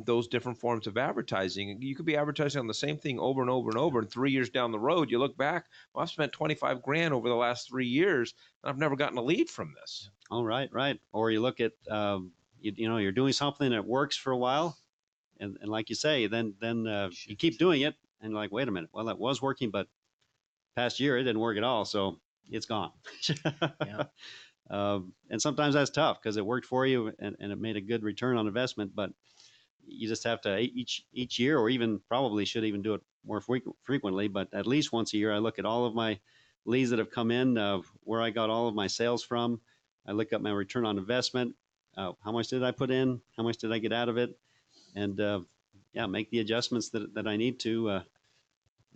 those different forms of advertising. You could be advertising on the same thing over and over and over, and 3 years down the road, you look back, well, I've spent 25 grand over the last 3 years, and I've never gotten a lead from this. Oh, right. Or you look at, you're doing something that works for a while, and like you say, then you keep doing it, and you're like, wait a minute, well, that was working, but past year it didn't work at all, so it's gone. And sometimes that's tough because it worked for you and it made a good return on investment, but you just have to each year, or even probably should even do it more frequently, but at least once a year, I look at all of my leads that have come in, where I got all of my sales from. I look at my return on investment. How much did I put in? How much did I get out of it? And make the adjustments that I need to,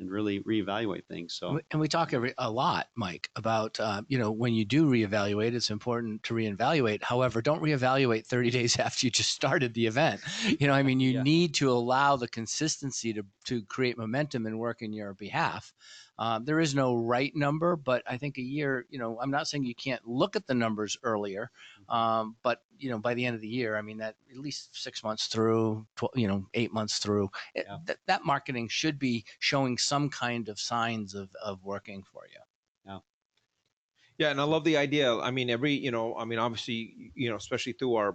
and really reevaluate things. So, and we talk a lot, Mike, about when you do reevaluate, it's important to reevaluate. However, don't reevaluate 30 days after you just started the event. You need to allow the consistency to create momentum and work in your behalf. There is no right number, but I think a year, I'm not saying you can't look at the numbers earlier, but by the end of the year, that at least 6 months through, 8 months through, that marketing should be showing some kind of signs of working for you. Yeah, and I love the idea. Obviously, especially through our,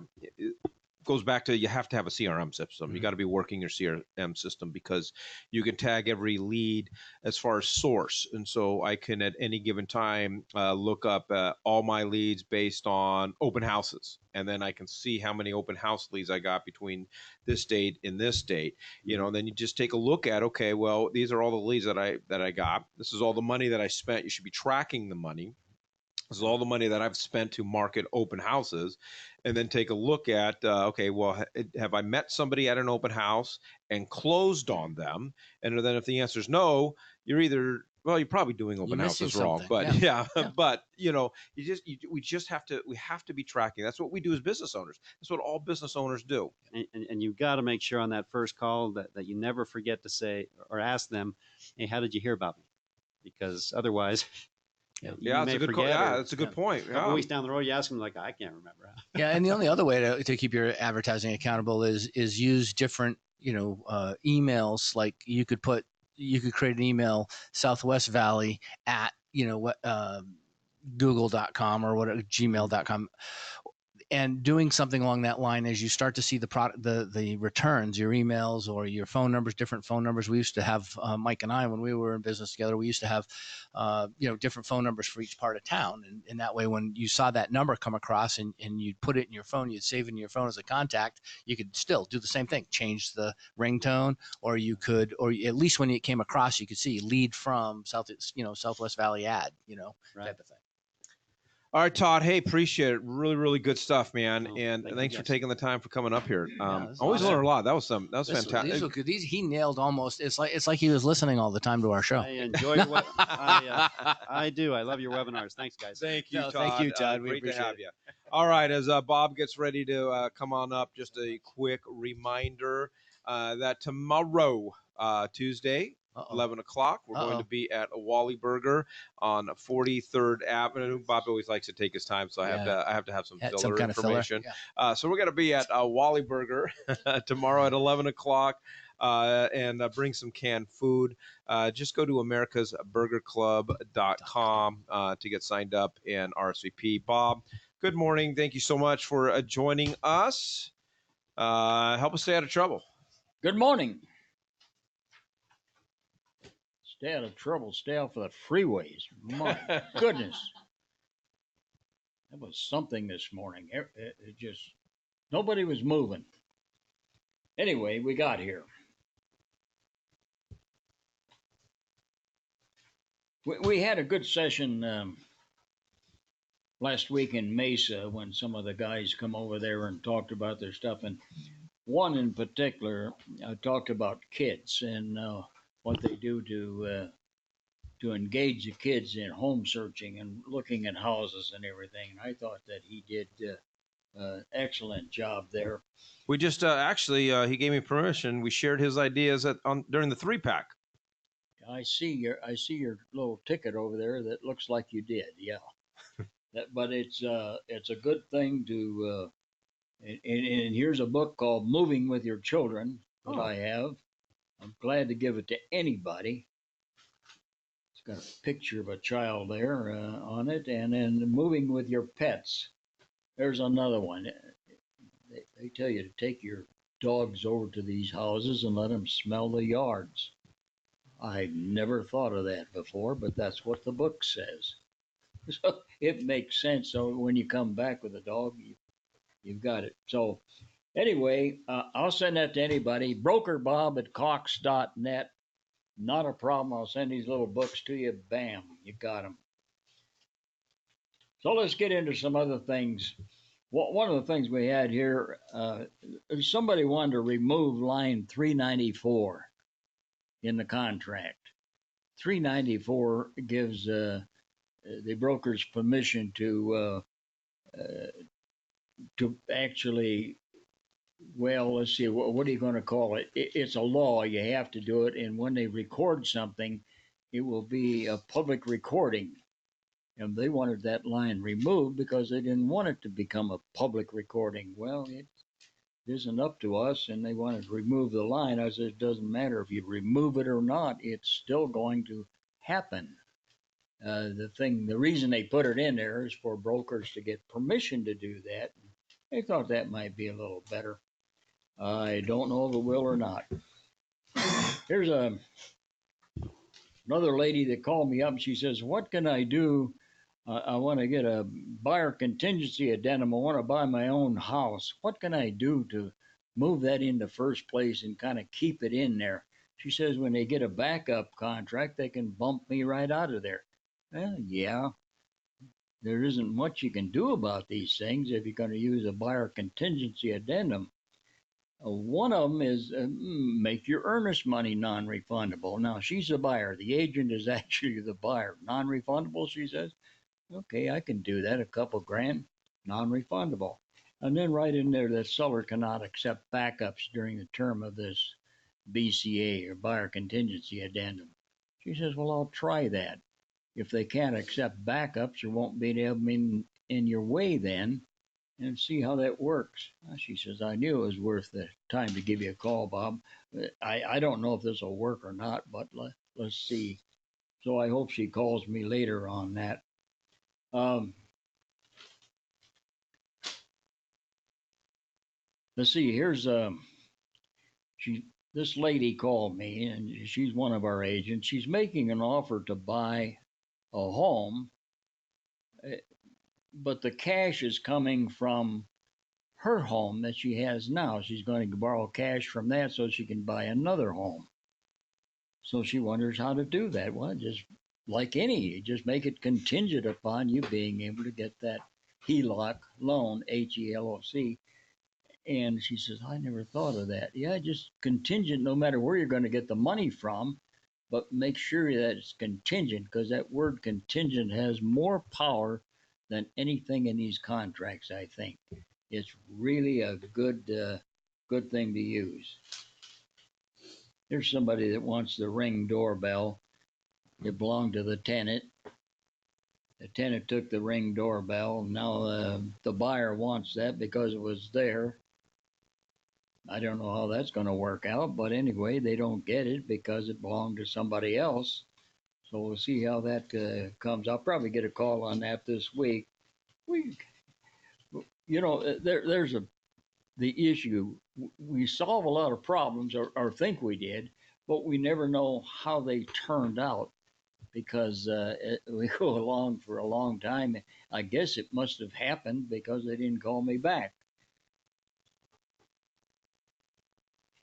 goes back to, you have to have a CRM system. Mm-hmm. You got to be working your CRM system, because you can tag every lead as far as source. And so I can at any given time look up all my leads based on open houses. And then I can see how many open house leads I got between this date and this date. And then you just take a look at, okay, well, these are all the leads that I got. This is all the money that I spent. You should be tracking the money. This is all the money that I've spent to market open houses, and then take a look at, okay, well, have I met somebody at an open house and closed on them? And then if the answer is no, you're either, Well, you're probably doing open You're missing houses wrong, something. but Yeah. but we have to be tracking. That's what we do as business owners. That's what all business owners do. And you've got to make sure on that first call that you never forget to say or ask them, hey, how did you hear about me? Because otherwise, Yeah. you Yeah, may that's a good forget. that's a good point. A couple Yeah. weeks down the road, you ask them like, I can't remember. Yeah, and the only other way to keep your advertising accountable is use different emails. Like you could create an email Southwest Valley at google.com or whatever, gmail.com, and doing something along that line as you start to see the product, the returns, your emails or your phone numbers, different phone numbers. We used to have Mike and I, when we were in business together, we used to have different phone numbers for each part of town, and that way when you saw that number come across and you'd put it in your phone, you'd save it in your phone as a contact, you could still do the same thing, change the ringtone, or you could, or at least when it came across, you could see lead from Southwest Valley ad, Right. type of thing. All right, Todd. Hey, appreciate it. Really, really good stuff, man. Oh, And thank you, thanks for guys. taking the time for coming up here. this is Always awesome. learn a lot. That was fantastic. These were good. He nailed almost. It's like he was listening all the time to our show. I enjoy your I do. I love your webinars. Thanks, guys. Thank you, No, Todd. thank you, Todd. We Great to appreciate have it. you. All right, as Bob gets ready to come on up, just a quick reminder that tomorrow, Tuesday, 11 o'clock, we're going to be at a Wally Burger on 43rd Avenue. Bob always likes to take his time, so I have to have some Had filler some kind of filler. information. Yeah. So we're going to be at Wally Burger tomorrow at 11 o'clock. And bring some canned food. Just go to americasburgerclub.com to get signed up and RSVP. Bob, good morning. Thank you so much for joining us. Help us stay out of trouble. Good morning. Stay out of trouble. Stay off of the freeways. My goodness. That was something this morning. It just, nobody was moving. Anyway, we got here. We had a good session last week in Mesa when some of the guys come over there and talked about their stuff. And one in particular talked about kids and what they do to engage the kids in home searching and looking at houses and everything. And I thought that he did an excellent job there. We just he gave me permission. We shared his ideas during the 3-pack. I see your little ticket over there that looks like you did. Yeah, but it's a good thing to. And here's a book called Moving with Your Children that I have. I'm glad to give it to anybody. It's got a picture of a child there on it, and then Moving with Your Pets. There's another one. They tell you to take your dogs over to these houses and let them smell the yards. I never thought of that before, but that's what the book says. So it makes sense. So when you come back with a dog, you've got it. So anyway, I'll send that to anybody. BrokerBob@Cox.net. Not a problem. I'll send these little books to you. Bam, you got them. So let's get into some other things. One of the things we had here, somebody wanted to remove line 394 in the contract. 394 gives the brokers permission to actually, well, let's see, what are you going to call it? It's a law. You have to do it. And when they record something, it will be a public recording. And they wanted that line removed because they didn't want it to become a public recording. Well, it isn't up to us, and they wanted to remove the line. I said, it doesn't matter if you remove it or not, it's still going to happen. The reason they put it in there is for brokers to get permission to do that. They thought that might be a little better. I don't know if it will or not. Here's another lady that called me up, and she says, what can I do? I want to get a buyer contingency addendum. I want to buy my own house. What can I do to move that into first place and kind of keep it in there? She says when they get a backup contract, they can bump me right out of there. Well, yeah, there isn't much you can do about these things if you're going to use a buyer contingency addendum. One of them is make your earnest money non-refundable. Now she's the buyer. The agent is actually the buyer. Non-refundable, she says. Okay, I can do that. A couple grand, non-refundable. And then right in there, the seller cannot accept backups during the term of this BCA or buyer contingency addendum. She says, well, I'll try that. If they can't accept backups, there won't be any in your way then, and see how that works. She says, I knew it was worth the time to give you a call, Bob. I don't know if this will work or not, but let's see. So I hope she calls me later on that. Let's see. Here's this lady called me, and she's one of our agents. She's making an offer to buy a home, but the cash is coming from her home that she has now. She's going to borrow cash from that so she can buy another home. So she wonders how to do that. Well, just like you just make it contingent upon you being able to get that HELOC loan, HELOC. And she says, I never thought of that. Yeah, just contingent no matter where you're going to get the money from, but make sure that it's contingent, because that word contingent has more power than anything in these contracts, I think. It's really a good thing to use. There's somebody that wants the Ring doorbell. It belonged to the tenant. The tenant took the Ring doorbell. Now the buyer wants that because it was there. I don't know how that's going to work out, but anyway, they don't get it because it belonged to somebody else. So we'll see how that comes. I'll probably get a call on that this week. There's the issue. We solve a lot of problems, or think we did, but we never know how they turned out because we go along for a long time. I guess it must have happened because they didn't call me back.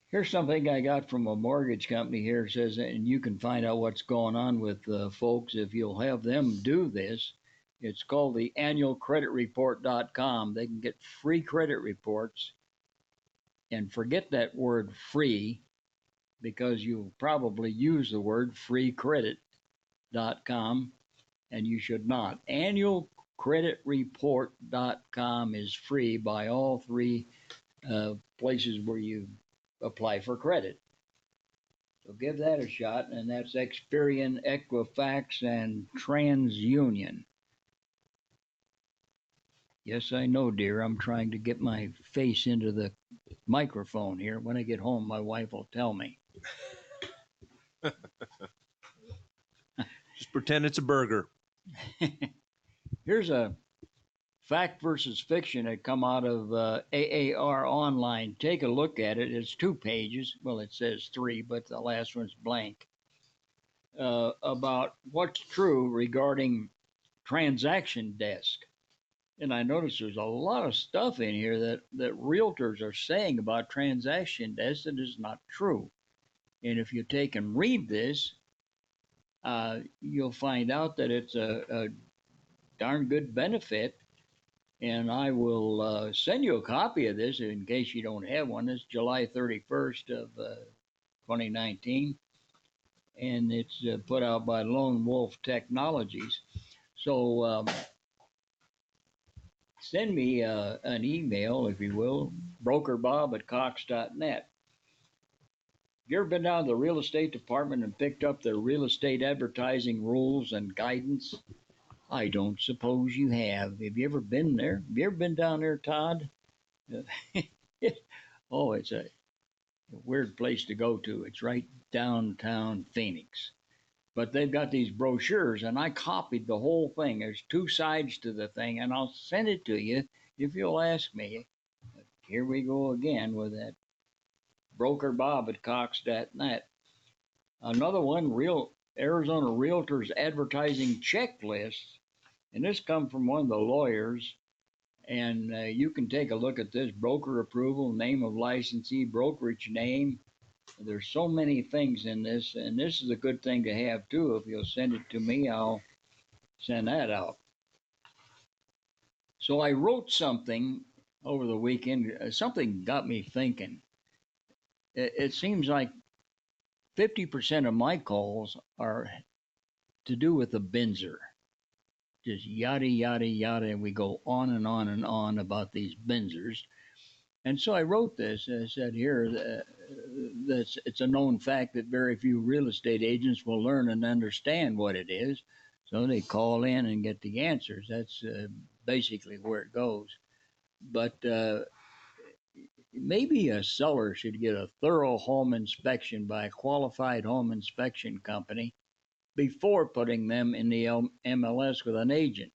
Here's something I got from a mortgage company here. It says, and you can find out what's going on with folks if you'll have them do this. It's called the annualcreditreport.com. They can get free credit reports. And forget that word free, because you'll probably use the word freecredit.com, and you should not. Annualcreditreport.com is free by all three places where you apply for credit. So give that a shot, and that's Experian, Equifax, and TransUnion. Yes, I know, dear. I'm trying to get my face into the microphone here. When I get home, my wife will tell me. Just pretend it's a burger. Here's a fact versus fiction that come out of AAR Online. Take a look at it. It's 2 pages. Well, it says 3, but the last one's blank. About what's true regarding transaction desk. And I notice there's a lot of stuff in here that realtors are saying about transaction desk that is not true. And if you take and read this, you'll find out that it's a darn good benefit. And I will send you a copy of this in case you don't have one. It's July 31st of 2019. And it's put out by Lone Wolf Technologies. So send me an email, if you will, brokerbob@cox.net. Have you ever been down to the real estate department and picked up the real estate advertising rules and guidance? I don't suppose you have. Have you ever been there? Have you ever been down there, Todd? Oh, it's a weird place to go to. It's right downtown Phoenix. But they've got these brochures, and I copied the whole thing. There's 2 sides to the thing, and I'll send it to you if you'll ask me. But here we go again with that brokerbob@cox.net. Another one, Arizona Realtors Advertising Checklist. And this comes from one of the lawyers. And you can take a look at this: broker approval, name of licensee, brokerage name. There's so many things in this, and this is a good thing to have too. If you'll send it to me, I'll send that out. So I wrote something over the weekend. Something got me thinking. it seems like 50% of my calls are to do with the Benzer. Just yada, yada, yada. And we go on and on and on about these Benzers. And so I wrote this. And I said here that it's a known fact that very few real estate agents will learn and understand what it is. So they call in and get the answers. That's basically where it goes. But maybe a seller should get a thorough home inspection by a qualified home inspection company before putting them in the MLS with an agent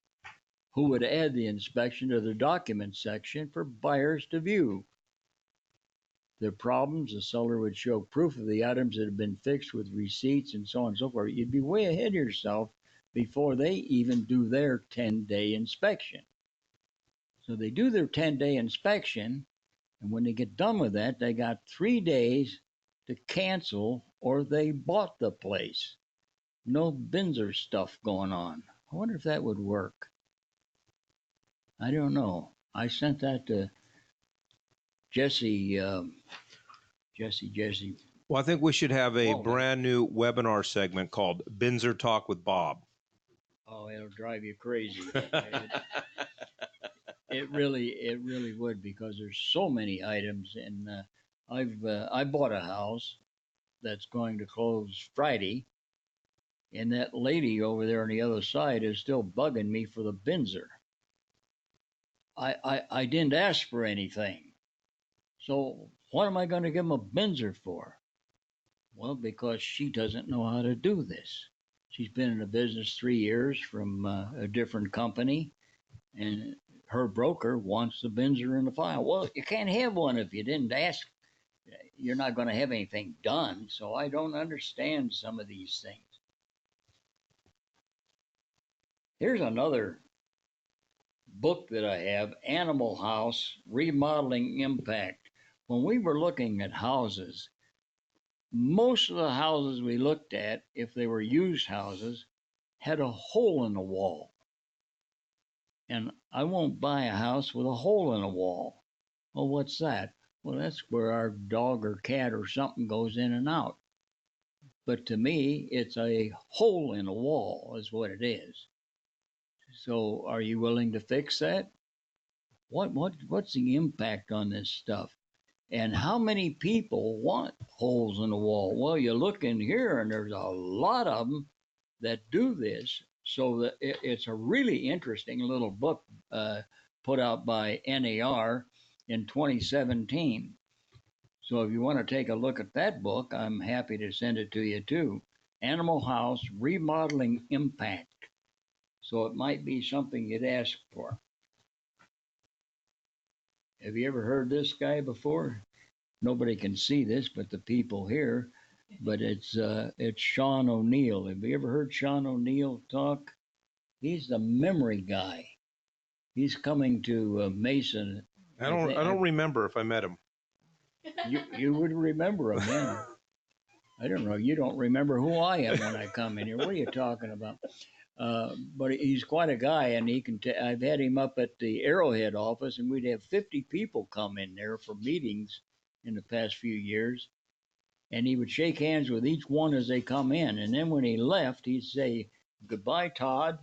who would add the inspection to the document section for buyers to view. Their problems, the seller would show proof of the items that have been fixed with receipts and so on and so forth. You'd be way ahead of yourself before they even do their 10-day inspection. So they do their 10-day inspection, and when they get done with that, they got 3 days to cancel or they bought the place. No Benzer stuff going on. I wonder if that would work. I don't know. I sent that to Jesse. Jesse. Well, I think we should have a Whoa. brand new webinar segment called Benzer Talk with Bob. Oh, it'll drive you crazy. It really would, because there's so many items, and I bought a house that's going to close Friday, and that lady over there on the other side is still bugging me for the Benzer. I didn't ask for anything, so what am I going to give them a Benzer for? Well, because she doesn't know how to do this. She's been in the business 3 years from a different company, and her broker wants the Benzer in the file. Well, you can't have one if you didn't ask. You're not going to have anything done, so I don't understand some of these things. Here's another book that I have, Animal House, Remodeling Impact. When we were looking at houses, most of the houses we looked at, if they were used houses, had a hole in the wall. And I won't buy a house with a hole in the wall. Well, what's that? Well, that's where our dog or cat or something goes in and out. But to me, it's a hole in the wall is what it is. So are you willing to fix that? What's the impact on this stuff? And how many people want holes in the wall? Well, you look in here and there's a lot of them that do this. So that it's a really interesting little book put out by NAR in 2017. So if you want to take a look at that book, I'm happy to send it to you too. Animal House, Remodeling Impact. So it might be something you'd ask for. Have you ever heard this guy before? Nobody can see this but the people here. But it's Sean O'Neill. Have you ever heard Sean O'Neill talk? He's the memory guy. He's coming to Mason. I don't remember if I met him. You would remember him, yeah. I don't know. You don't remember who I am when I come in here. What are you talking about? But he's quite a guy, and he can. I've had him up at the Arrowhead office, and we'd have 50 people come in there for meetings in the past few years. And he would shake hands with each one as they come in. And then when he left, he'd say, "Goodbye, Todd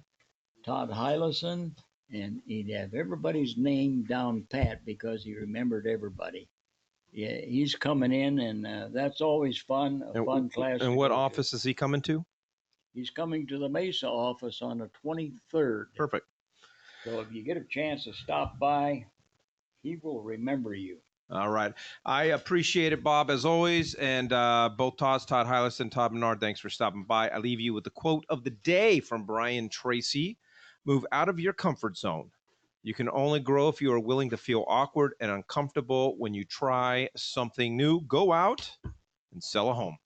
Heilesen." And he'd have everybody's name down pat because he remembered everybody. Yeah, he's coming in, and that's always fun, fun class. And what office is he coming to? He's coming to the Mesa office on the 23rd. Perfect. So if you get a chance to stop by, he will remember you. All right. I appreciate it, Bob, as always. And both Todd Heilesen, Todd Menard, thanks for stopping by. I leave you with the quote of the day from Brian Tracy. Move out of your comfort zone. You can only grow if you are willing to feel awkward and uncomfortable when you try something new. Go out and sell a home.